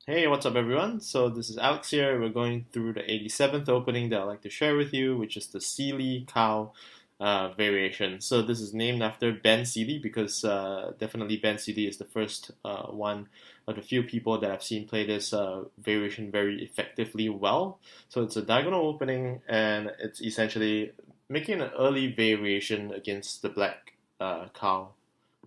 Hey, what's up, everyone? So this is Alex here. We're going through the 87th opening that I'd like to share with you, which is the Seeley cow variation. So this is named after Ben Seeley because definitely Ben Seeley is the first one of the few people that I've seen play this variation very effectively well. So it's a diagonal opening, and it's essentially making an early variation against the black cow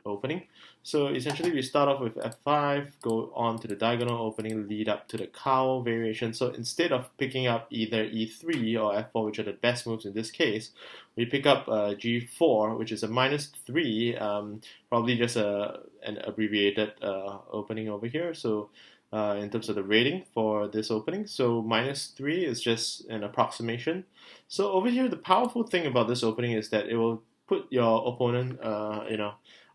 opening. So essentially we start off with f5, go on to the diagonal opening, lead up to the cow variation. So instead of picking up either e3 or f4, which are the best moves in this case, we pick up g4, which is a -3, probably just an abbreviated opening over here. So in terms of the rating for this opening. So -3 is just an approximation. So over here, the powerful thing about this opening is that it will put your opponent,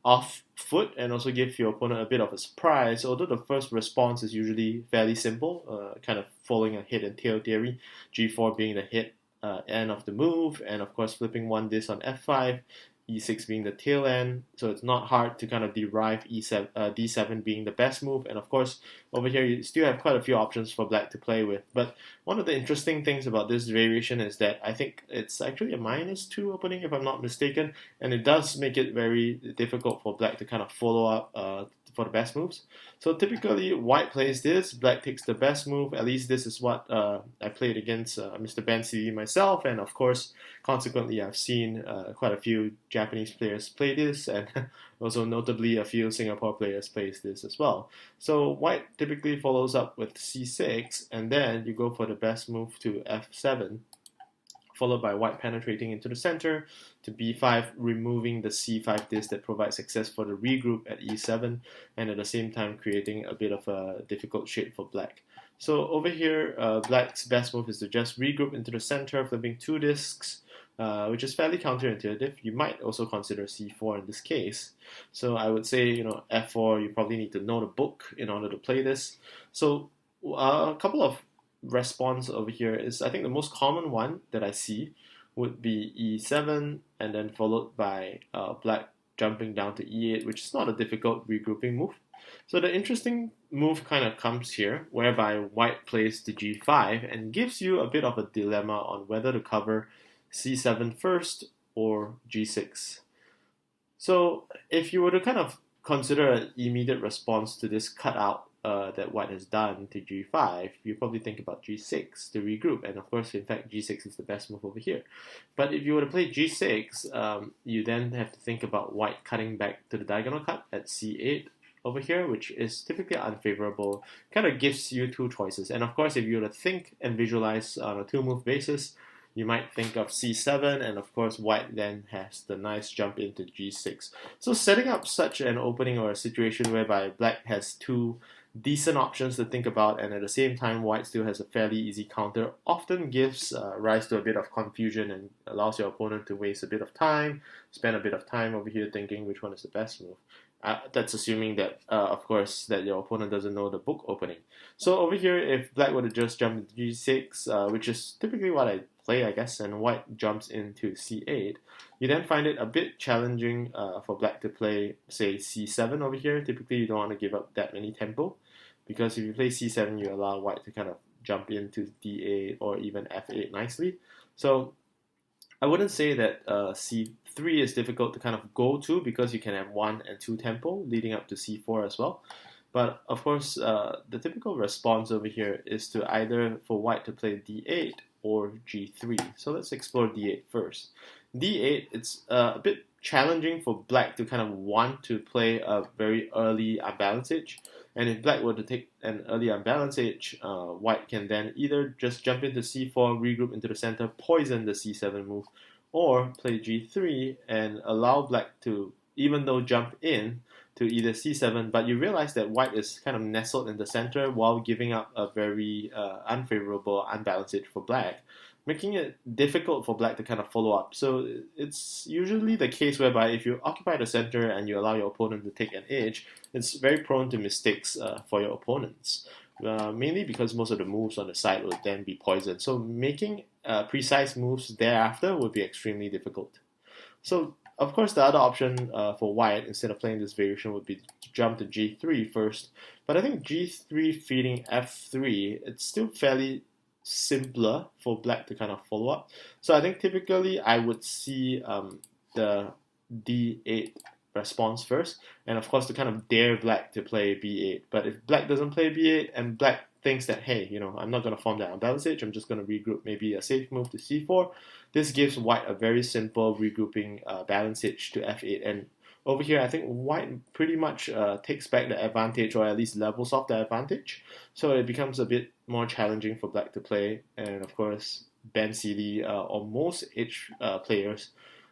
off foot and also give your opponent a bit of a surprise. Although the first response is usually fairly simple, kind of following a head and tail theory, g4 being the head end of the move, and of course flipping one disc on f5, e6 being the tail end. So it's not hard to kind of derive d7 being the best move. And of course, over here you still have quite a few options for black to play with. But one of the interesting things about this variation is that I think it's actually a -2 opening, if I'm not mistaken, and it does make it very difficult for black to kind of follow up for the best moves. So typically, white plays this, black takes the best move. At least this is what I played against Mr. Ben Seeley myself, and of course, consequently, I've seen quite a few Japanese players play this, and also notably a few Singapore players play this as well. So white typically follows up with c6, and then you go for the best move to f7, followed by white penetrating into the center to b5, removing the c5 disc that provides access for the regroup at e7, and at the same time creating a bit of a difficult shape for black. So over here, black's best move is to just regroup into the center, flipping two discs, which is fairly counterintuitive. You might also consider c4 in this case. So I would say, f4, you probably need to know the book in order to play this. So a couple of response over here is, I think the most common one that I see would be e7 and then followed by black jumping down to e8, which is not a difficult regrouping move. So the interesting move kind of comes here, whereby white plays to g5 and gives you a bit of a dilemma on whether to cover c7 first or g6. So if you were to kind of consider an immediate response to this cutout that white has done to g5, you probably think about g6 to regroup, and of course, in fact, g6 is the best move over here. But if you were to play g6, you then have to think about white cutting back to the diagonal cut at c8 over here, which is typically unfavorable, kind of gives you two choices. And of course, if you were to think and visualize on a two-move basis, you might think of c7, and of course white then has the nice jump into g6. So setting up such an opening or a situation whereby black has two decent options to think about, and at the same time white still has a fairly easy counter, often gives rise to a bit of confusion and allows your opponent to waste a bit of time, spend a bit of time over here thinking which one is the best move. That's assuming that, of course, that your opponent doesn't know the book opening. So over here, if black were to just jump into g6, which is typically what I play, I guess, and white jumps into c8, you then find it a bit challenging for black to play, say, c7 over here. Typically, you don't want to give up that many tempo, because if you play c7, you allow white to kind of jump into d8 or even f8 nicely. So I wouldn't say that c3 is difficult to kind of go to, because you can have 1 and 2 tempo leading up to c4 as well. But of course, the typical response over here is to either for white to play d8 or g3. So let's explore d8 first. d8, it's a bit challenging for black to kind of want to play a very early unbalanced edge. And if black were to take an early unbalanced edge, white can then either just jump into c4, regroup into the center, poison the c7 move, or play g3 and allow black to, even though jump in to either c7, but you realize that white is kind of nestled in the center while giving up a very unfavorable unbalanced edge for black, making it difficult for black to kind of follow up. So it's usually the case whereby if you occupy the center and you allow your opponent to take an edge, it's very prone to mistakes for your opponents. Mainly because most of the moves on the side would then be poisoned. So making precise moves thereafter would be extremely difficult. So of course, the other option for white, instead of playing this variation, would be to jump to g3 first. But I think g3 feeding f3, it's still fairly simpler for black to kind of follow up. So I think typically I would see the d8 response first, and of course to kind of dare black to play b8. But if black doesn't play b8 and black thinks that, hey, I'm not going to form that unbalanced edge, I'm just going to regroup, maybe a safe move to c4, this gives white a very simple regrouping balance edge to f8. And over here, I think white pretty much takes back the advantage, or at least levels off the advantage. So it becomes a bit more challenging for black to play. And of course, Ben Seeley, or most edge players,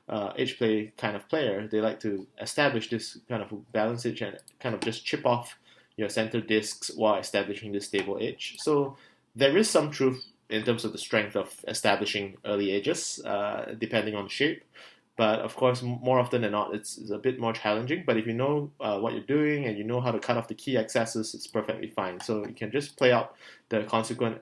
edge play kind of player, they like to establish this kind of balance edge and kind of just chip off your center discs while establishing this stable edge. So there is some truth in terms of the strength of establishing early edges, depending on the shape. But of course, more often than not, it's a bit more challenging. But if you know what you're doing and you know how to cut off the key accesses, it's perfectly fine. So you can just play out the consequent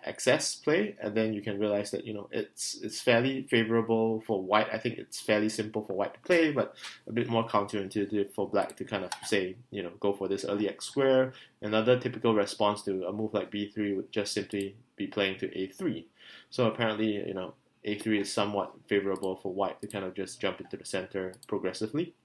access play, and then you can realize that it's fairly favorable for white. I think it's fairly simple for white to play, but a bit more counterintuitive for black to kind of say, go for this early X square. Another typical response to a move like B3 would just simply be playing to A3. So apparently, A3 is somewhat favorable for white to kind of just jump into the center progressively.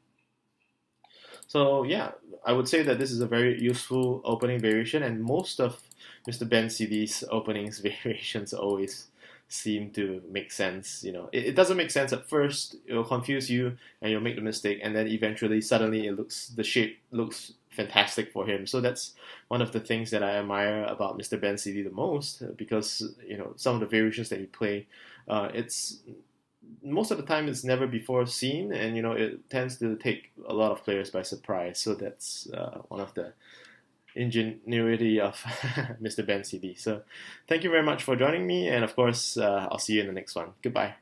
So yeah, I would say that this is a very useful opening variation, and most of Mr. Ben Seeley's openings variations always seem to make sense. It doesn't make sense at first. It will confuse you, and you'll make the mistake, and then eventually, suddenly, the shape looks fantastic for him. So that's one of the things that I admire about Mr. Ben Seeley the most, because some of the variations that he play, it's most of the time it's never before seen, and it tends to take a lot of players by surprise. So that's one of the ingenuity of Mr. Ben Seeley. So thank you very much for joining me, and of course I'll see you in the next one. Goodbye.